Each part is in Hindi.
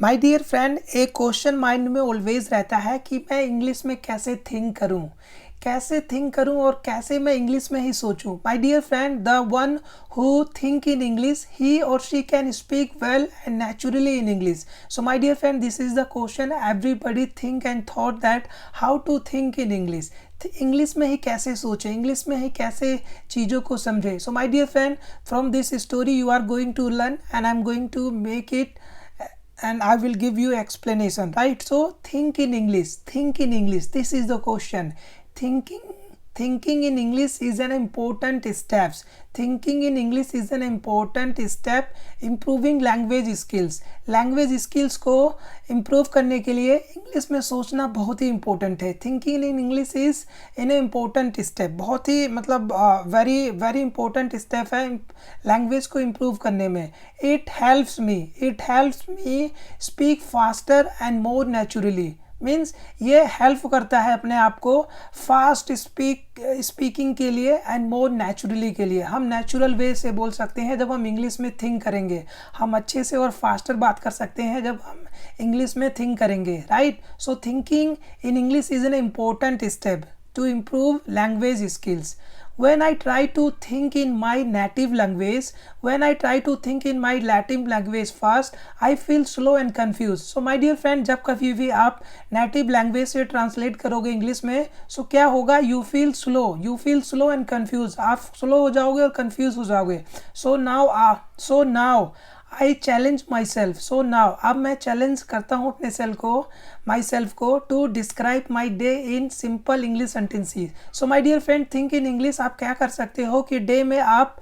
माय डियर फ्रेंड, एक क्वेश्चन माइंड में ऑलवेज रहता है कि मैं इंग्लिश में कैसे थिंक करूं और कैसे मैं इंग्लिश में ही सोचूं। My dear friend, the one who think in English, he और she can speak well and naturally in English. So my dear friend, this is the question everybody think and thought that how to think in English. English में ही कैसे सोचें, इंग्लिश में ही कैसे चीज़ों को समझें। So my dear friend, from this story you are going to learn and I am going to make it and I will give you explanation, right? So think in English, this is the question. Thinking in English is an important steps. Thinking in English is an important step improving language skills. Language skills को इम्प्रूव करने के लिए इंग्लिश में सोचना बहुत ही इंपॉर्टेंट है। Thinking in English is in A important step, बहुत ही मतलब वेरी इंपॉर्टेंट स्टेप है लैंग्वेज को इम्प्रूव करने में। It helps me speak faster and more naturally. Means ये हेल्प करता है अपने आप को फास्ट स्पीकिंग के लिए एंड मोर नेचुरली के लिए। हम नेचुरल वे से बोल सकते हैं जब हम इंग्लिश में थिंक करेंगे। हम अच्छे से और फास्टर बात कर सकते हैं जब हम इंग्लिश में थिंक करेंगे, right? So thinking in English is an important step to improve language skills. When I try to think in my native language, first, I feel slow and confused. So my dear friend, जब कभी भी आप native language से translate करोगे इंग्लिश में, so क्या होगा? You feel slow and confused. आप slow हो जाओगे और confused हो जाओगे. So now I challenge myself. So now अब मैं challenge करता हूँ अपने myself को to describe my day in simple English sentences. So my dear friend, think in English आप क्या कर सकते हो कि डे में आप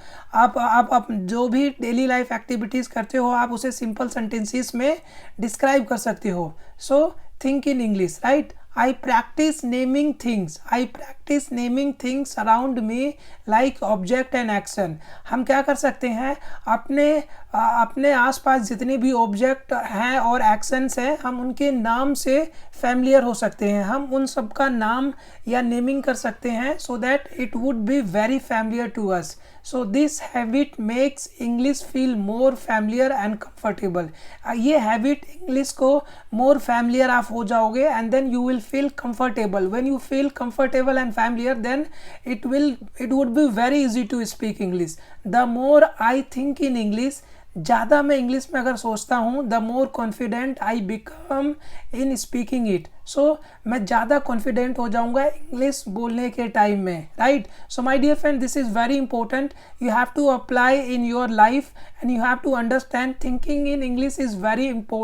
जो भी डेली लाइफ एक्टिविटीज़ करते हो आप उसे सिंपल सेंटेंसेस में डिस्क्राइब कर सकते हो। So think in English, right? I practice naming things around me like object and action. हम क्या कर सकते हैं, अपने आसपास जितने भी ऑब्जेक्ट हैं और एक्शंस हैं हम उनके नाम से फैमिलियर हो सकते हैं। हम उन सब का नाम या नेमिंग कर सकते हैं so that it would be very familiar to us. So this habit makes English feel more familiar and comfortable. ये हैबिट इंग्लिश को मोर फैमिलियर आप हो जाओगे and then you will feel comfortable. When you feel comfortable and familiar, then it would be very easy to speak English. The more I think in English, ज़्यादा मैं इंग्लिश में अगर सोचता हूँ, the more confident I become in speaking it. So मैं ज़्यादा कॉन्फिडेंट हो जाऊँगा इंग्लिश बोलने के टाइम में, right? So my dear friend, this is very important. You have to apply in your life and you have to understand thinking in English is very important.